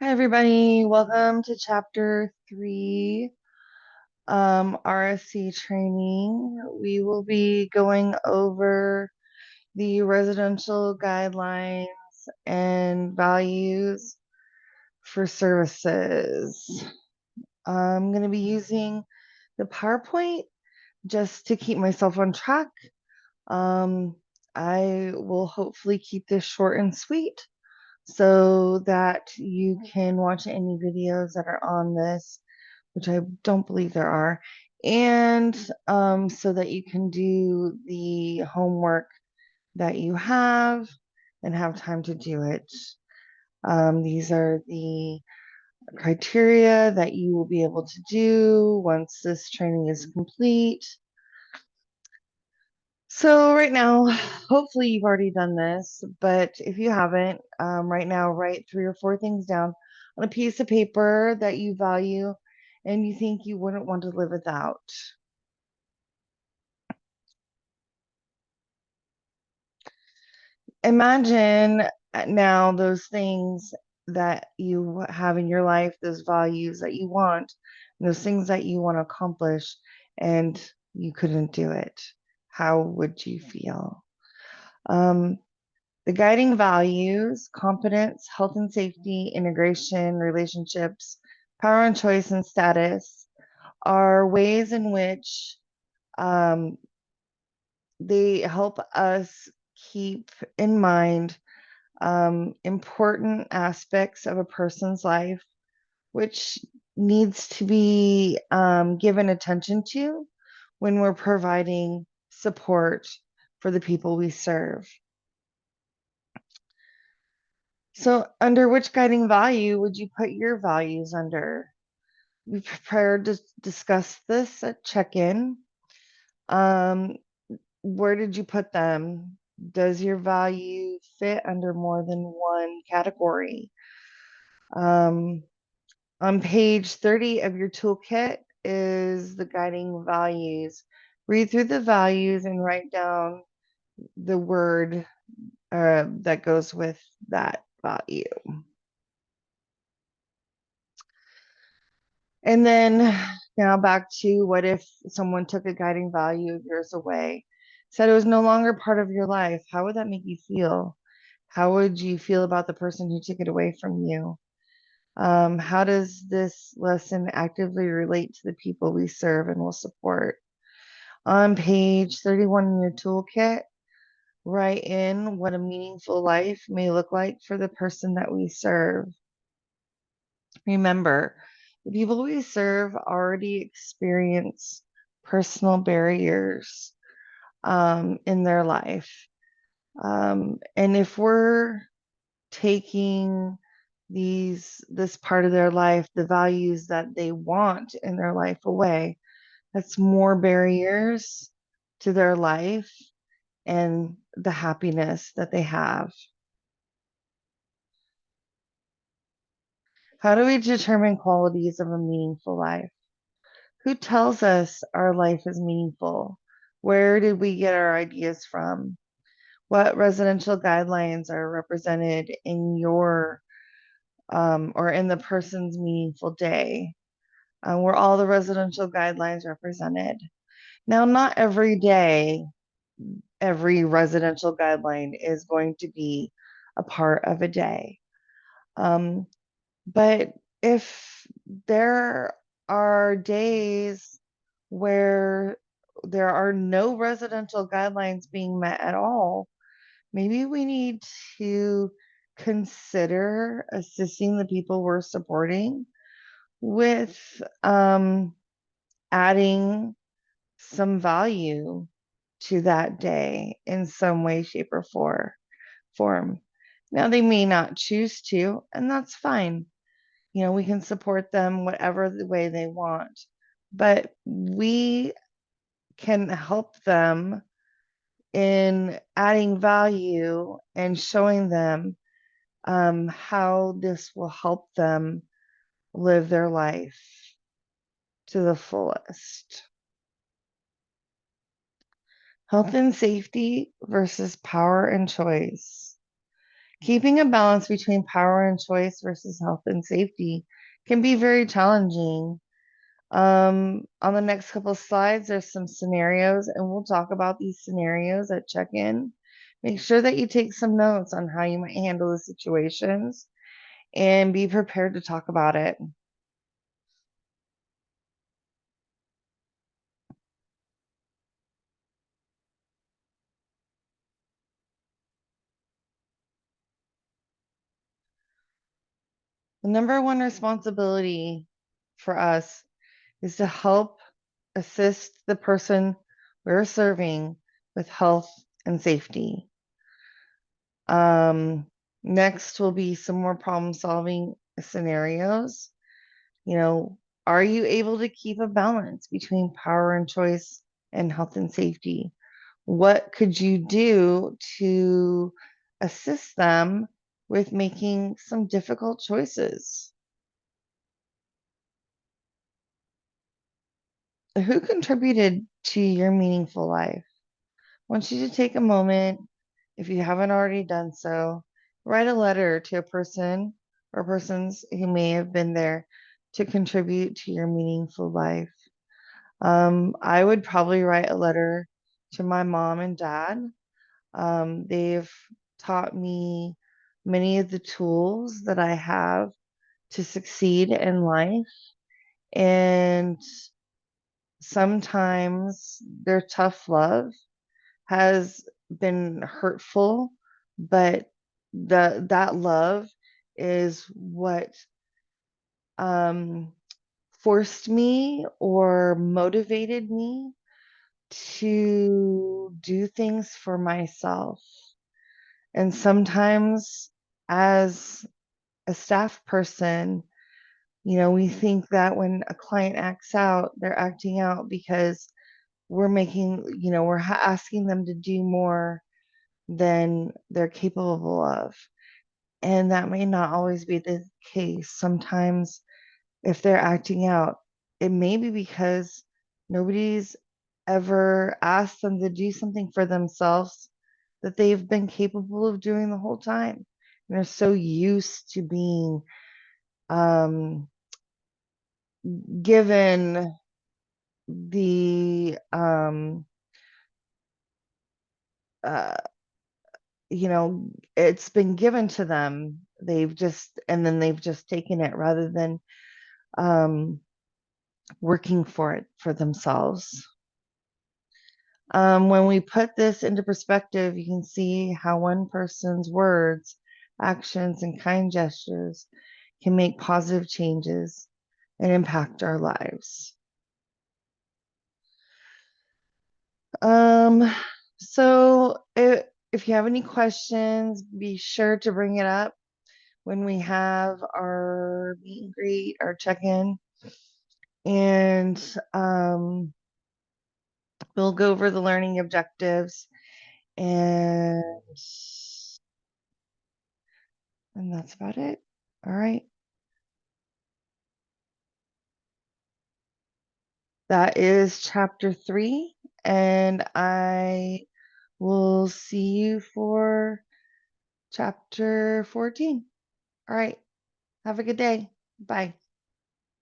Hi, everybody. Welcome to Chapter 3, RSC training. We will be going over the residential guidelines and values for services. I'm going to be using the PowerPoint just to keep myself on track. I will hopefully keep this short and sweet, so that you can watch any videos that are on this, which I don't believe there are, and so that you can do the homework that you have and have time to do it. These are the criteria that you will be able to do once this training is complete. So right now, hopefully you've already done this, but if you haven't, right now, write 3 or 4 things down on a piece of paper that you value and you think you wouldn't want to live without. Imagine now those things that you have in your life, those values that you want, those things that you want to accomplish, and you couldn't do it. How would you feel? Um, The guiding values: competence, health and safety, integration, relationships, power and choice, and status are ways in which um, they help us keep in mind important aspects of a person's life, which needs to be given attention to when we're providing support for the people we serve. So, under which guiding value would you put your values under? We prepared to discuss this at check-in. Um, where did you put them? Does your value fit under more than one category? Um, on page 30 of your toolkit is the guiding values. Read through the values and write down the word that goes with that value. And then now back to, what if someone took a guiding value of yours away, said it was no longer part of your life? How would that make you feel? How would you feel about the person who took it away from you? How does this lesson actively relate to the people we serve and will support? On page 31 in your toolkit, write in what a meaningful life may look like for the person that we serve. Remember, the people we serve already experience personal barriers in their life. And if we're taking this part of their life, the values that they want in their life, away, that's more barriers to their life and the happiness that they have. How do we determine qualities of a meaningful life? Who tells us our life is meaningful? Where did we get our ideas from? What residential guidelines are represented in your or in the person's meaningful day? Were all the residential guidelines represented? Now, not every day, every residential guideline is going to be a part of a day. But if there are days where there are no residential guidelines being met at all, maybe we need to consider assisting the people we're supporting with adding some value to that day in some way, shape, or form. Now, they may not choose to, and that's fine. We can support them whatever the way they want, but we can help them in adding value and showing them how this will help them live their life to the fullest. Health and safety versus power and choice. Keeping a balance between power and choice versus health and safety can be very challenging. On the next couple of slides, there's some scenarios, and we'll talk about these scenarios at check-in. Make sure that you take some notes on how you might handle the situations and be prepared to talk about it. The number one responsibility for us is to help assist the person we're serving with health and safety. Next will be some more problem solving scenarios. You know, are you able to keep a balance between power and choice and health and safety? What could you do to assist them with making some difficult choices? Who contributed to your meaningful life? I want you to take a moment, if you haven't already done so, write a letter to a person or persons who may have been there to contribute to your meaningful life. I would probably write a letter to my mom and dad. They've taught me many of the tools that I have to succeed in life. And sometimes their tough love has been hurtful, but that love is what um, forced me or motivated me to do things for myself. And sometimes, as a staff person, you know, we think that when a client acts out, they're acting out because we're making, you know, we're asking them to do more than they're capable of. And that may not always be the case. Sometimes, if they're acting out, it may be because nobody's ever asked them to do something for themselves that they've been capable of doing the whole time. And they're so used to being um, given the uh, you know, it's been given to them. They've just taken it rather than um, working for it for themselves. When we put this into perspective, you can see how one person's words, actions, and kind gestures can make positive changes and impact our lives. Um, so if you have any questions, be sure to bring it up when we have our meet and greet, our check-in, and we'll go over the learning objectives, and that's about it. All right. That is chapter 3, and I will see you for chapter 14. All right. Have a good day. Bye.